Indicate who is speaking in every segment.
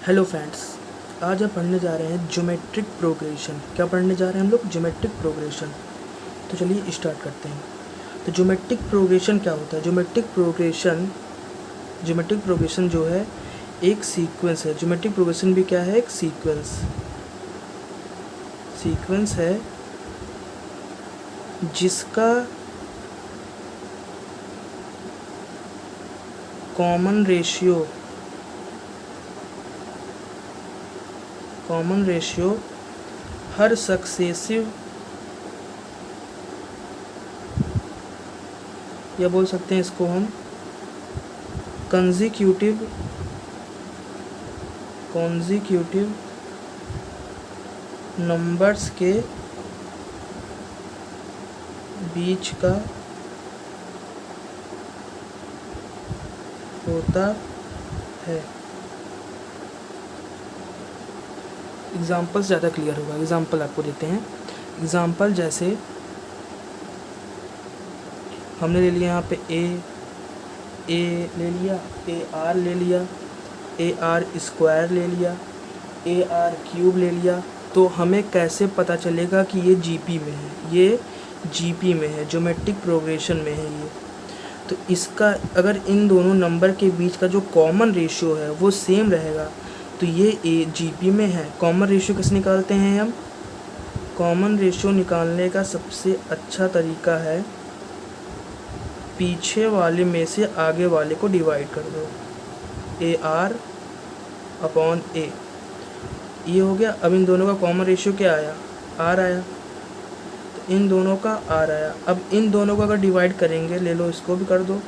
Speaker 1: Hello friends, आज हम पढ़ने जा रहे हैं ज्योमेट्रिक प्रोग्रेशन। क्या पढ़ने जा रहे हैं हम लोग? Geometric progression. तो चलिए स्टार्ट करते हैं। तो ज्योमेट्रिक प्रोग्रेशन क्या होता है? ज्योमेट्रिक प्रोग्रेशन जो है एक सीक्वेंस है। ज्योमेट्रिक प्रोग्रेशन भी क्या है? एक सीक्वेंस है जिसका कॉमन रेशियो हर सक्सेसिव या बोल सकते हैं इसको हम कॉन्जिक्यूटिव नंबर्स के बीच का होता है। एग्जाम्पल ज़्यादा क्लियर होगा। एग्जाम्पल आपको देते हैं। एग्जाम्पल जैसे हमने ले लिया यहाँ पे ए ले लिया, ए आर ले लिया, ए आर स्क्वायर ले लिया, ए आर क्यूब ले लिया। तो हमें कैसे पता चलेगा कि ये जीपी में है? ये जीपी में है, ज्योमेट्रिक प्रोग्रेशन में है ये। तो इसका अगर इन दोनों नंबर के बीच का जो कॉमन रेशियो है वो सेम रहेगा तो ये जीपी में है। कॉमन रेशियो कैसे निकालते हैं हम? कॉमन रेशियो निकालने का सबसे अच्छा तरीका है पीछे वाले में से आगे वाले को डिवाइड कर दो। ए आर अपॉन ए, ये हो गया। अब इन दोनों का कॉमन रेशियो क्या आया? आर आया। तो इन दोनों का आर आया। अब इन दोनों को अगर डिवाइड करेंगे, ले लो इसको भी कर दो,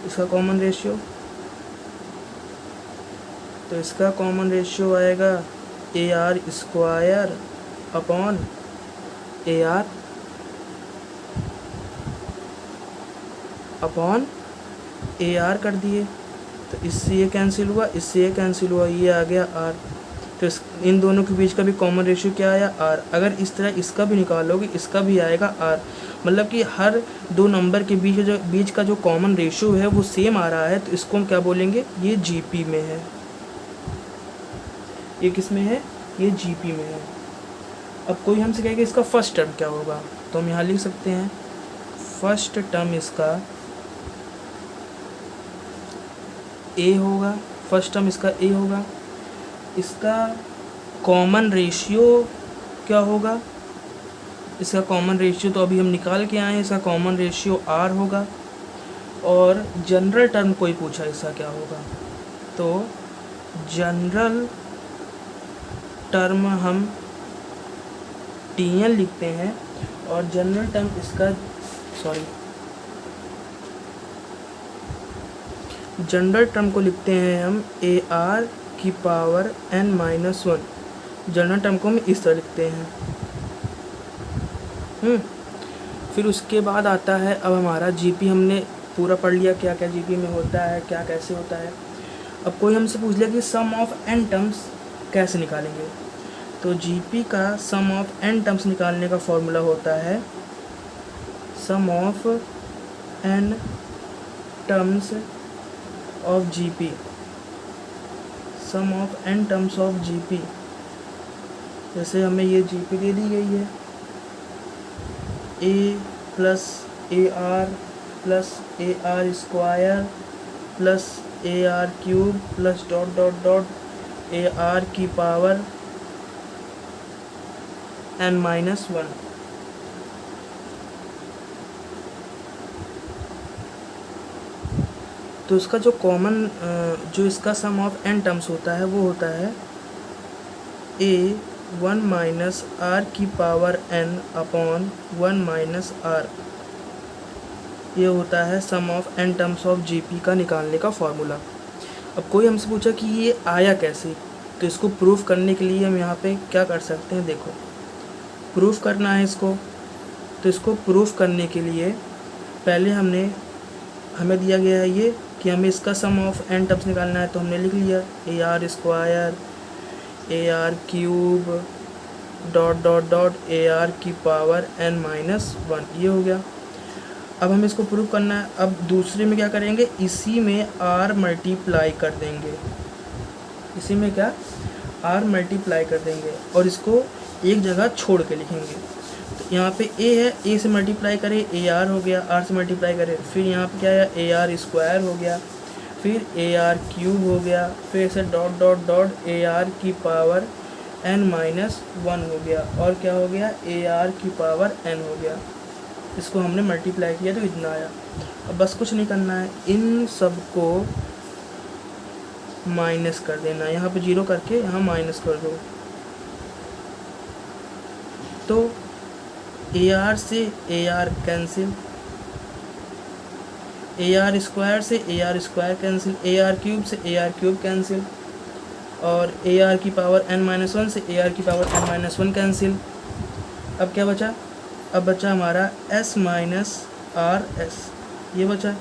Speaker 1: इसका कॉमन रेशियो। तो इसका कॉमन रेशियो आएगा ए r square upon A R upon A R कर दिए। तो इससे ये कैंसिल हुआ, इससे ये कैंसिल हुआ, ये आ गया आर। तो इन दोनों के बीच का भी कॉमन रेशियो क्या आया? आर। अगर इस तरह इसका भी निकालोगे, इसका भी आएगा आर। मतलब कि हर दो नंबर के बीच का जो कॉमन रेशियो है वो सेम आ रहा है। तो इसको हम क्या बोलेंगे? ये जीपी में है। ये किस में है? ये जीपी में है। अब कोई हमसे कहेगा इसका फर्स्ट टर्म क्या होगा, तो हम यहाँ लिख सकते हैं फर्स्ट टर्म इसका ए होगा। फर्स्ट टर्म इसका ए होगा। इसका कॉमन रेशियो क्या होगा? इसका कॉमन रेशियो तो अभी हम निकाल के आए हैं। इसका कॉमन रेशियो आर होगा। और जनरल टर्म कोई पूछा इसका क्या होगा, तो जनरल टर्म हम टी एन लिखते हैं। और जनरल टर्म इसका जनरल टर्म को लिखते हैं हम ए आर की power n minus 1। General term को हम इस तरह लिखते हैं। फिर उसके बाद आता है अब हमारा जीपी। हमने पूरा पढ़ लिया क्या क्या जीपी में होता है, क्या कैसे होता है। अब कोई हमसे पूछ लिया कि सम ऑफ n टर्म्स कैसे निकालेंगे, तो जीपी का सम ऑफ n टर्म्स निकालने का फॉर्मूला होता है sum of n terms of GP. Sum of n terms of GP, जैसे हमें ये जीपी दे दी गई है a plus a r square plus a r cube plus dot dot dot a r की पावर n माइनस 1। तो इसका जो कॉमन जो इसका सम ऑफ n टर्म्स होता है वो होता है a 1 माइनस आर की power n upon 1 minus r. ये होता है sum of n terms of GP का निकालने का फॉर्मूला। अब कोई हमसे पूछा कि ये आया कैसे, तो इसको प्रूफ करने के लिए हम यहाँ पे क्या कर सकते हैं। देखो, प्रूफ करना है इसको। तो इसको प्रूफ करने के लिए पहले हमें दिया गया है ये कि हमें इसका सम ऑफ n टर्म्स निकालना है। तो हमने लिख लिया ए r square A r cube dot dot dot a r की पावर n माइनस 1। ये हो गया। अब हमें इसको प्रूव करना है। अब दूसरे में क्या करेंगे, इसी में r मल्टीप्लाई कर देंगे। इसी में क्या आर मल्टीप्लाई कर देंगे और इसको एक जगह छोड़ के लिखेंगे। तो यहाँ पे ए है, ए से मल्टीप्लाई करें ए आर हो गया, आर से मल्टीप्लाई करें फिर यहाँ पे क्या है ए आर स्क्वायर हो गया, फिर ए आर क्यूब हो गया, फिर ऐसे dot dot dot a r की पावर n-1 हो गया और क्या हो गया ए आर की पावर n हो गया। इसको हमने मल्टीप्लाई किया तो इतना आया। अब बस कुछ नहीं करना है, इन सब को माइनस कर देना, यहाँ पे जीरो करके यहाँ माइनस कर दो। तो ए आर से a r cancel, a r square से a r square cancel, a r cube से ए आर क्यूब कैंसिल और ए आर की पावर n-1 से ए आर की पावर n-1 कैंसिल। अब क्या बचा, अब बचा हमारा s माइनस आर एस, ये बचा।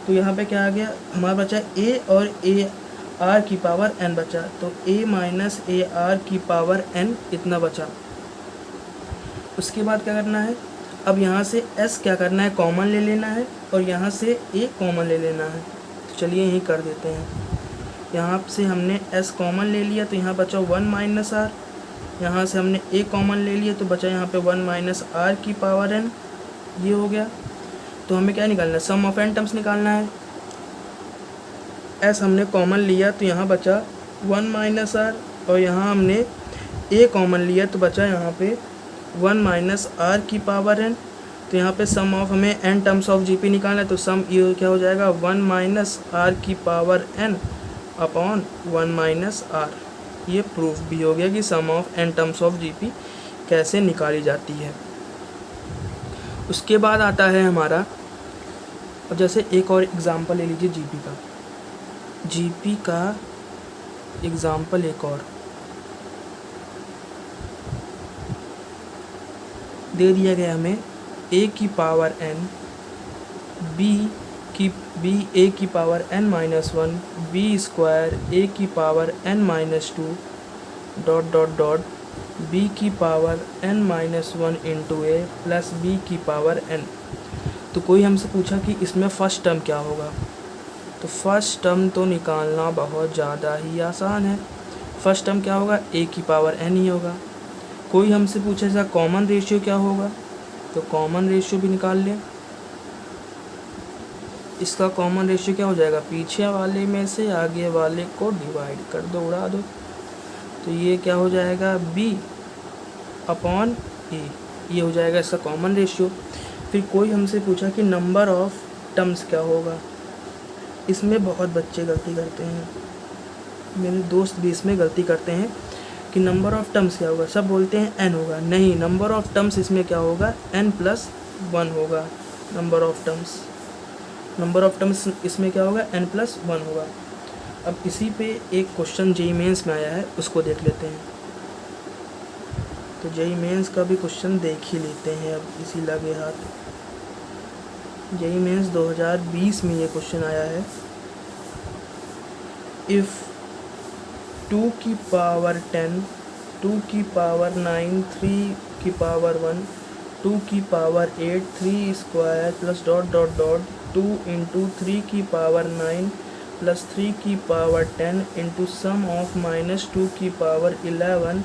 Speaker 1: तो यहाँ पे क्या आ गया हमारा बचा a और a r की पावर n बचा, तो a माइनस ए आर की पावर n इतना बचा। उसके बाद क्या करना है, अब यहाँ से s क्या करना है कॉमन ले लेना है और यहाँ से a कॉमन ले लेना है। तो चलिए यही कर देते हैं। यहाँ से हमने s कॉमन ले लिया तो यहाँ बचा 1 माइनस आर, यहाँ से हमने a कॉमन ले लिया तो बचा यहाँ पे 1 माइनस आर की पावर n, ये हो गया। तो हमें क्या निकालना है, सम ऑफ n टर्म्स निकालना है। s हमने कॉमन लिया तो यहाँ बचा 1 माइनस आर और यहाँ हमने a कॉमन लिया तो बचा यहाँ पे 1 माइनस आर की पावर n। तो यहाँ पे सम ऑफ हमें n टर्म्स ऑफ जीपी निकालना है, तो सम ये क्या हो जाएगा 1 माइनस आर की power n upon 1 minus r. ये प्रूफ भी हो गया कि sum of n terms of GP कैसे निकाली जाती है। उसके बाद आता है हमारा, अब जैसे एक और एग्ज़ाम्पल ले लीजिए जीपी का एग्ज़ाम्पल एक और दे दिया गया हमें a की पावर n a की power n-1 b square a की power n-2 dot dot dot b की power n-1 into a plus b की पावर n। तो कोई हमसे पूछा कि इसमें फ़र्स्ट टर्म क्या होगा, तो फर्स्ट टर्म तो निकालना बहुत ज़्यादा ही आसान है। फर्स्ट टर्म क्या होगा a की पावर n ही होगा। कोई हमसे पूछे इसका कॉमन रेशियो क्या होगा, तो कॉमन रेशियो भी निकाल लें। इसका कॉमन रेशियो क्या हो जाएगा, पीछे वाले में से आगे वाले को डिवाइड कर दो, उड़ा दो, तो ये क्या हो जाएगा b अपॉन a, ये हो जाएगा इसका कॉमन रेशियो। फिर कोई हमसे पूछा कि नंबर ऑफ टर्म्स क्या होगा, इसमें बहुत बच्चे गलती करते हैं, मेरे दोस्त भी इसमें गलती करते हैं कि नंबर ऑफ़ टर्म्स क्या होगा, सब बोलते हैं n होगा, नहीं नंबर ऑफ़ टर्म्स इसमें क्या होगा n+1 होगा। नंबर ऑफ़ टर्म्स इसमें क्या होगा n+1 होगा। अब इसी पे एक क्वेश्चन जेईई मेंस में आया है, उसको देख लेते हैं। तो जेईई मेंस का भी क्वेश्चन देख ही लेते हैं अब इसी लगे हाथ। जेईई मेंस 2020 में ये क्वेश्चन आया है, इफ़ 2 की पावर 10, 2 की पावर 9, 3 की पावर 1, 2 की power 8, 3 square plus dot dot dot 2 into 3 की पावर 9 प्लस 3 की पावर 10 इंटू सम ऑफ -2 की पावर 11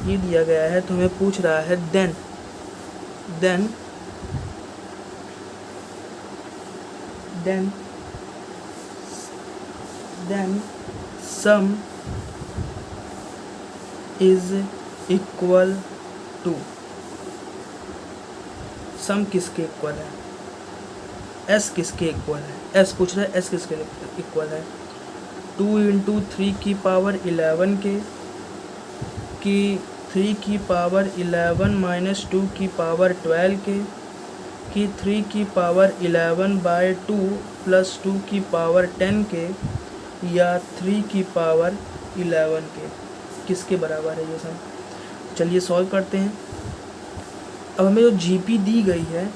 Speaker 1: ये दिया गया है। तो हमें पूछ रहा है then sum is equal to, sum किसके इक्वल है, s किसके इक्वल है, s पूछ रहा है s किसके इक्वल है, 2 इंटू 3 की पावर 11 के कि 3 की पावर 11 माइनस 2 की पावर 12 के कि 3 की पावर 11/2 प्लस 2 की पावर 10 के या 3 की पावर 11 के, किसके बराबर है ये सब। चलिए सॉल्व करते हैं। अब हमें जो जीपी दी गई है,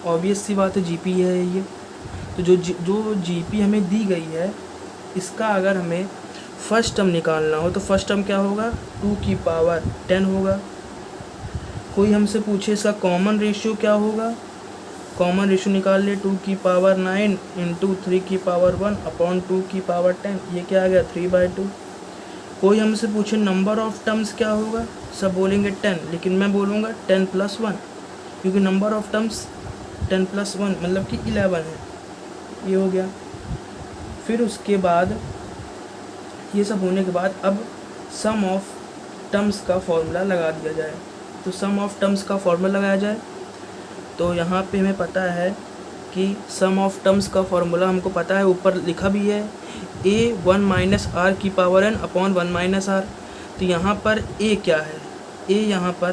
Speaker 1: ऑब्वियस सी बात है जीपी है ये, तो जो जीपी हमें दी गई है इसका अगर हमें फर्स्ट टर्म निकालना हो तो फर्स्ट टर्म क्या होगा 2 की पावर 10 होगा। कोई हमसे पूछे इसका कॉमन रेशियो क्या होगा, कॉमन रेशियो निकाल ले, 2 की पावर 9 इंटू 3 की पावर 1 अपॉन 2 की पावर 10, ये क्या आ गया 3/2। कोई हमसे पूछे नंबर ऑफ टर्म्स क्या होगा, सब बोलेंगे 10, लेकिन मैं बोलूँगा 10 + 1, क्योंकि नंबर ऑफ टर्म्स 10 + 1 मतलब कि 11 है। ये हो गया। फिर उसके बाद ये सब होने के बाद अब सम ऑफ टर्म्स का फॉर्मूला लगा दिया जाए। तो सम ऑफ टर्म्स का फॉर्मूला लगाया जाए, तो यहाँ पे हमें पता है कि सम ऑफ टर्म्स का फॉर्मूला हमको पता है, ऊपर लिखा भी है a1 - r की पावर n अपॉन 1 - r। तो यहाँ पर a क्या है, a यहाँ पर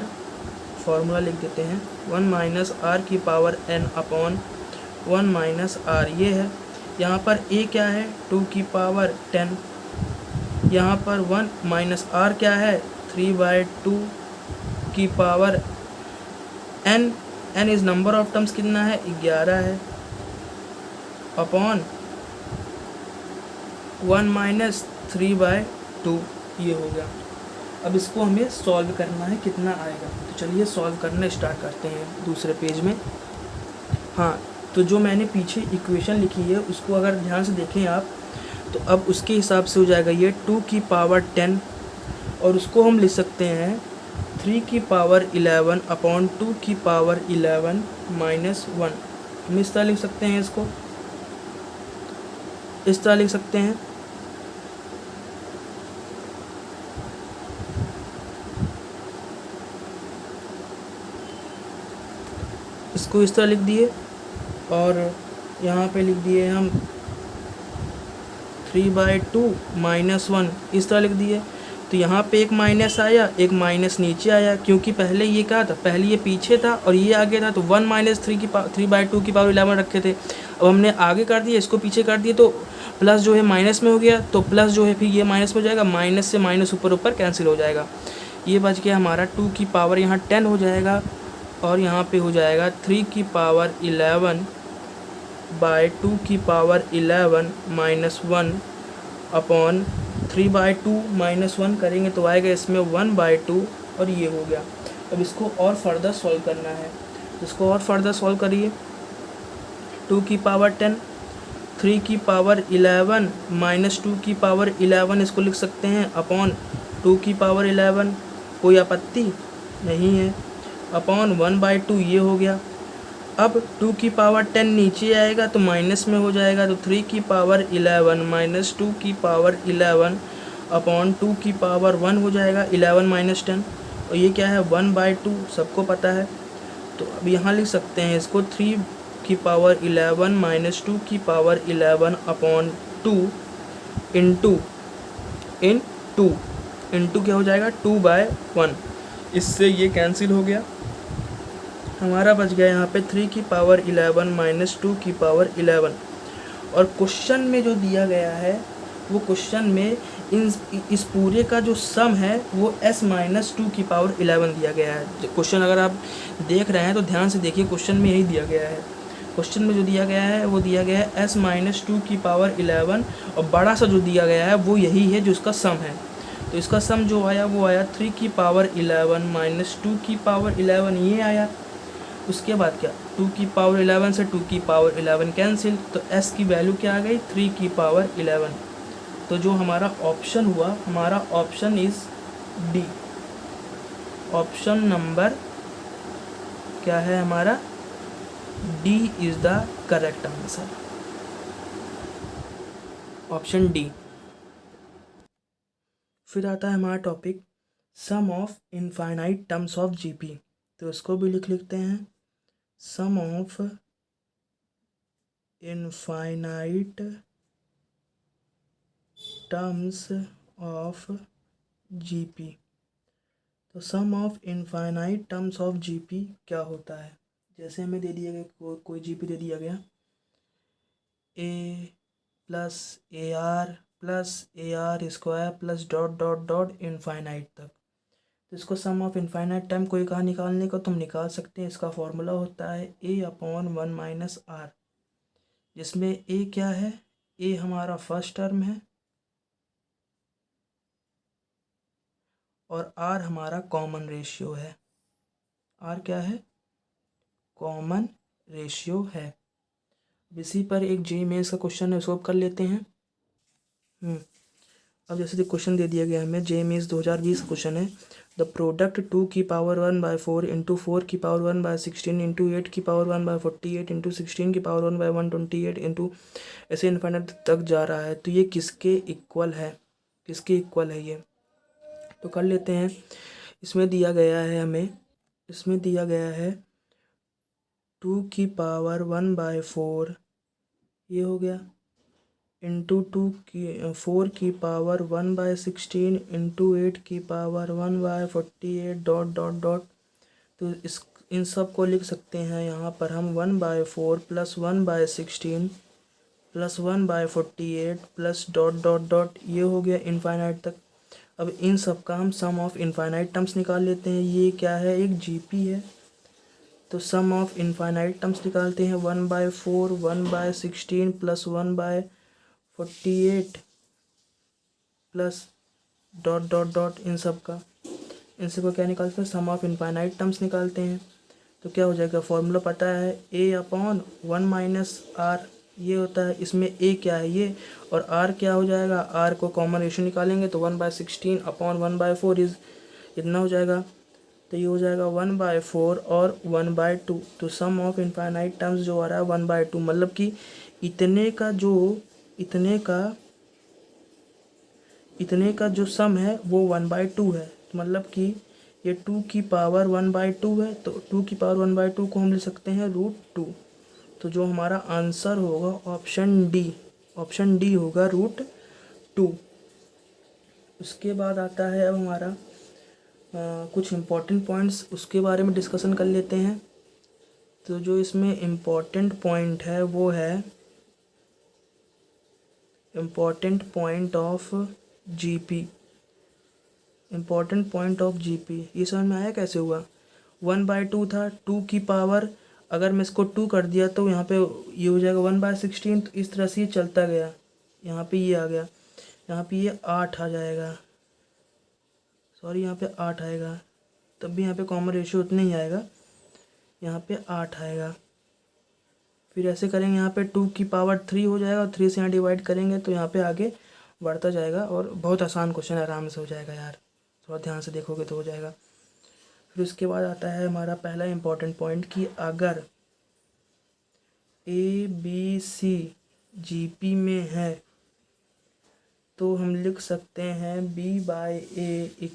Speaker 1: फॉर्मूला लिख देते हैं 1 - r की पावर n अपॉन 1 - r, ये है। यहाँ पर a क्या है 2 की पावर 10, यहाँ पर 1 - r क्या है 3/2 की power n, n is number of terms कितना है 11 है, अपॉन 1 - 3/2, ये हो गया। अब इसको हमें सॉल्व करना है, कितना आएगा। तो चलिए सॉल्व करना स्टार्ट करते हैं दूसरे पेज में। हाँ, तो जो मैंने पीछे इक्वेशन लिखी है उसको अगर ध्यान से देखें आप, तो अब उसके हिसाब से हो जाएगा ये 2 की पावर 10, और उसको हम लिख सकते हैं 3 की पावर 11 अपॉन 2 की पावर 11 माइनस 1। हम इस तरह लिख सकते हैं, इसको इस तरह लिख सकते हैं। इसको इस तरह लिख दिए, और यहाँ पे लिख दिए हम 3/2 माइनस 1, इस तरह लिख दिए। तो यहाँ पे एक माइनस आया, एक माइनस नीचे आया, क्योंकि पहले ये क्या था, पहले ये पीछे था और ये आगे था, तो 1 - 3/2 की पावर 11 रखे थे। अब हमने आगे कर दिया, इसको पीछे कर दिए, तो प्लस जो है माइनस में हो गया, तो प्लस जो है फिर ये माइनस में हो जाएगा, माइनस से माइनस ऊपर ऊपर कैंसिल हो जाएगा। ये बच गया हमारा 2 की पावर यहाँ 10 हो जाएगा, और यहाँ पे हो जाएगा 3 की पावर 11 बाय 2 की पावर 11 माइनस 1 अपॉन 3/2 माइनस 1 करेंगे तो आएगा इसमें 1/2, और ये हो गया। अब इसको और फर्दर सॉल्व करना है, इसको और फर्दर सॉल्व करिए। 2 की पावर 10, 3 की पावर 11 माइनस 2 की पावर 11, इसको लिख सकते हैं अपॉन 2 की पावर 11, कोई आपत्ति नहीं है, अपॉन 1/2, ये हो गया। अब 2 की पावर 10 नीचे आएगा तो माइनस में हो जाएगा, तो 3 की पावर 11 माइनस 2 की पावर 11 अपॉन 2 की पावर 1 हो जाएगा, 11 माइनस 10, और ये क्या है 1/2, सबको पता है। तो अब यहाँ लिख सकते हैं इसको 3 की पावर 11 माइनस 2 की पावर 11 अपॉन 2 इंटू इंटू क्या हो जाएगा 2/1, इससे ये कैंसिल हो गया। हमारा बच गया यहाँ पे 3 की पावर 11 माइनस 2 की पावर 11, और क्वेश्चन में जो दिया गया है वो क्वेश्चन में इस पूरे का जो सम है वो s माइनस 2 की पावर 11 दिया गया है। क्वेश्चन अगर आप देख रहे हैं तो ध्यान से देखिए, क्वेश्चन में यही दिया गया है। क्वेश्चन में जो दिया गया है वो दिया गया है s माइनस 2 की पावर 11, और बड़ा सा जो दिया गया है वो यही है जो इसका सम है। तो इसका सम जो आया वो आया 3 की पावर 11 माइनस 2 की पावर 11, ये आया। उसके बाद क्या 2 की पावर 11 से 2 की पावर 11 कैंसिल, तो s की वैल्यू क्या आ गई 3 की पावर 11। तो जो हमारा ऑप्शन हुआ, हमारा option is D, option number क्या है हमारा, D is the correct answer, option D. फिर आता है हमारा topic sum of infinite terms of GP. तो इसको भी लिख लेते हैं, sum of infinite terms of GP. तो sum of infinite terms of GP क्या होता है, जैसे हमें दे दिया गया कोई जीपी दे दिया गया a plus a r square plus dot dot dot infinite तक। तो इसको सम ऑफ इनफाइनाइट टाइम कोई कहा निकालने को, तुम निकाल सकते हैं। इसका फॉर्मूला होता है ए अपॉन 1 माइनस आर, जिसमें ए क्या है, ए हमारा फर्स्ट टर्म है और आर हमारा कॉमन रेशियो है। आर क्या है, कॉमन रेशियो है। अब इसी पर एक जेईई मेंस का क्वेश्चन है, सॉल्व कर लेते हैं। अब जैसे क्वेश्चन दे दिया गया हमें, जेईई मेंस 2020 क्वेश्चन है, the product 2^1/4 into 4^1/16 into 8^1/48 into 16^1/128 into ऐसे इन्फाइनाइट तक जा रहा है, तो ये किसके इक्वल है, किसके इक्वल है ये। तो कर लेते हैं। इसमें दिया गया है हमें, इसमें दिया गया है 2^1/4 ये हो गया, into 4^1/16 into 8^1/48 dot dot dot. तो इस इन सब को लिख सकते हैं यहाँ पर हम 1/4 plus 1/16 plus 1/48 plus dot dot dot, ये हो गया इनफाइनाइट तक। अब इन सब का हम सम ऑफ इनफाइनाइट टर्म्स निकाल लेते हैं। ये क्या है, एक जीपी है, तो सम ऑफ इनफाइनाइट टर्म्स निकालते हैं। 1/4 1/16 plus 1/48 plus dot dot dot, इन सब का क्या निकालते हैं, सम ऑफ इनफाइनाइट टर्म्स निकालते हैं। तो क्या हो जाएगा, फॉर्मूला पता है, a/1 - r ये होता है। इसमें a क्या है ये, और r क्या हो जाएगा, r को कॉमन रेशियो निकालेंगे तो 1/16/1/4 इज इतना हो जाएगा। तो ये हो जाएगा 1/4 और 1/2। तो सम ऑफ इनफाइनाइट टर्म्स जो आ रहा है 1/2, मतलब कि इतने का जो सम है वो 1/2 है। तो मतलब कि ये 2^1/2 है, तो 2^1/2 को हम ले सकते हैं √2। तो जो हमारा आंसर होगा ऑप्शन डी होगा √2। उसके बाद आता है अब हमारा कुछ इम्पोर्टेंट पॉइंट्स, उसके बारे में डिस्कशन कर लेते हैं। तो जो इसमें इम्पोर्टेंट पॉइंट है वो है important point of GP. Important point of GP ये समझ में आया कैसे हुआ। 1/2 था, 2 की पावर अगर मैं इसको 2 कर दिया तो यहाँ पे ये हो जाएगा 1/16। तो इस तरह से ये चलता गया, यहाँ पे ये आ गया, यहाँ पे ये 8 आ जाएगा, सॉरी यहाँ पे 8 आएगा, तब भी यहाँ पे कॉमन रेशियो उतना ही आएगा, यहाँ पे 8 आएगा। फिर ऐसे करेंगे, यहाँ पे 2^3 हो जाएगा और 3 से यहाँ डिवाइड करेंगे तो यहाँ पे आगे बढ़ता जाएगा। और बहुत आसान क्वेश्चन है, आराम से हो जाएगा यार, थोड़ा ध्यान से देखोगे तो हो जाएगा। फिर उसके बाद आता है हमारा पहला इम्पोर्टेंट पॉइंट कि अगर ABC जीपी में है तो हम लिख सकते हैं B/A =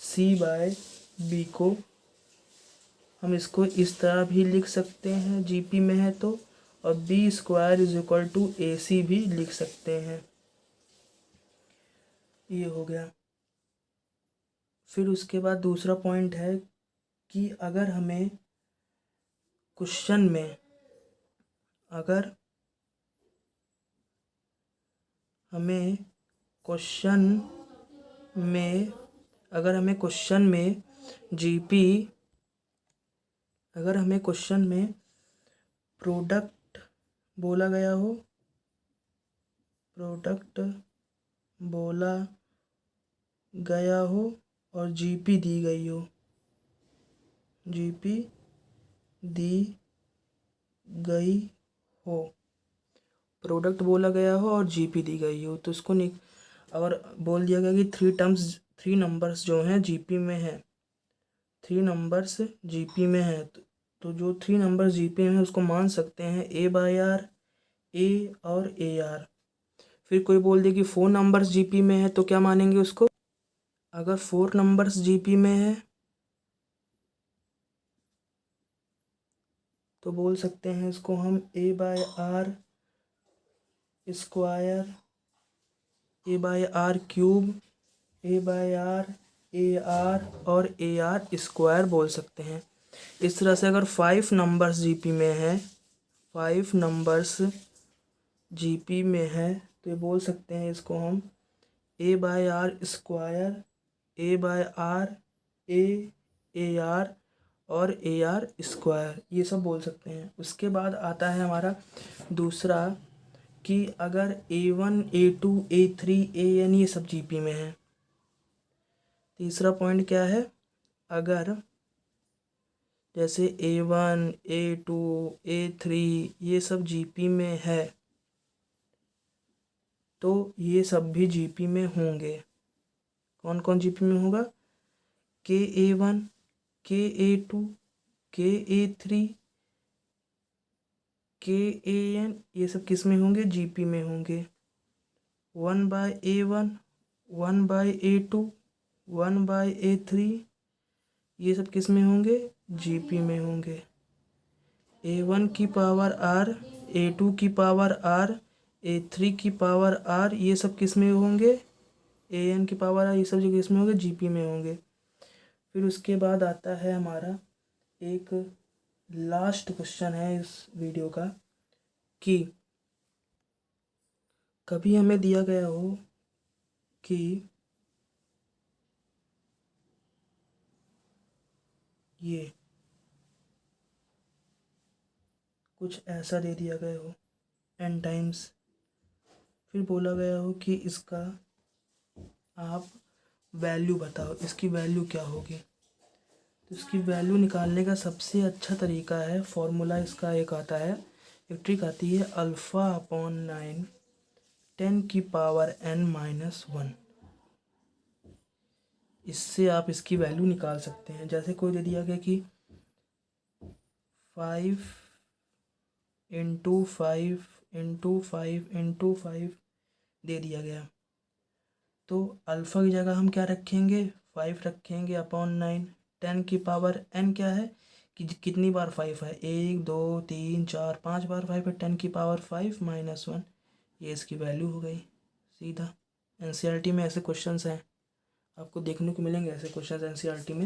Speaker 1: C/B को हम इसको इस तरह भी लिख सकते हैं जीपी में है तो, और B² = AC भी लिख सकते हैं। ये हो गया। फिर उसके बाद दूसरा पॉइंट है कि अगर हमें क्वेश्चन में अगर हमें क्वेश्चन में जीपी, अगर हमें क्वेश्चन में प्रोडक्ट बोला गया हो, प्रोडक्ट बोला गया हो और जीपी दी गई हो, जीपी दी गई हो, प्रोडक्ट बोला गया हो और जीपी दी गई हो, तो इसको और बोल दिया गया कि 3 नंबर्स जो हैं जीपी में है, 3 नंबर्स जीपी में है, तो जो 3 नंबर्स जीपी में है उसको मान सकते हैं A/R, A और AR। फिर कोई बोल दे कि 4 नंबर्स जीपी में है तो क्या मानेंगे उसको, अगर 4 नंबर्स जीपी में है तो बोल सकते हैं इसको हम A/R², A/R³, A/R, AR और AR² बोल सकते हैं। इस तरह से अगर 5 नंबर्स जीपी में है, 5 नंबर्स जीपी में है तो ये बोल सकते हैं इसको हम A/R², A/R, AR और AR², ये सब बोल सकते हैं। उसके बाद आता है हमारा दूसरा कि अगर A1, A2, A3, AN ये सब जीपी में है। तीसरा पॉइंट क्या है, अगर जैसे A1, A2, A3 ये सब GP में है, तो ये सब भी GP में होंगे। कौन कौन GP में होगा? KA1, KA2, KA3, KAN, ये सब किस में होंगे? GP में होंगे। 1/A1, 1/A2, 1/A3 ये सब किस में होंगे? GP में होंगे। A1 की पावर R, A2 की पावर R, A3 की पावर R ये सब किस में होंगे? AN की पावर R ये सब जो किस में होंगे? GP में होंगे। फिर उसके बाद आता है हमारा एक लास्ट क्वेश्चन है इस वीडियो का, कि कभी हमें दिया गया हो कि ये कुछ ऐसा दे दिया गया हो n टाइम्स, फिर बोला गया हो कि इसका आप वैल्यू बताओ, इसकी वैल्यू क्या होगी। तो इसकी वैल्यू निकालने का सबसे अच्छा तरीका है, फॉर्मूला इसका एक आता है, एक ट्रिक आती है, α/9 10⁻n-1। इससे आप इसकी वैल्यू निकाल सकते हैं। जैसे कोई दे दिया गया कि 5 × 5 × 5 × 5 दे दिया गया, तो अल्फ़ा की जगह हम क्या रखेंगे? 5 रखेंगे अपॉन 9। 10⁻n क्या है कि कितनी बार 5 है? 1 2 3 4 5 बार 5 है। 10⁻5 - 1, ये इसकी वैल्यू हो गई सीधा। NCERT में ऐसे क्वेश्चंस हैं, आपको देखने को मिलेंगे ऐसे क्वेश्चंस NCERT में।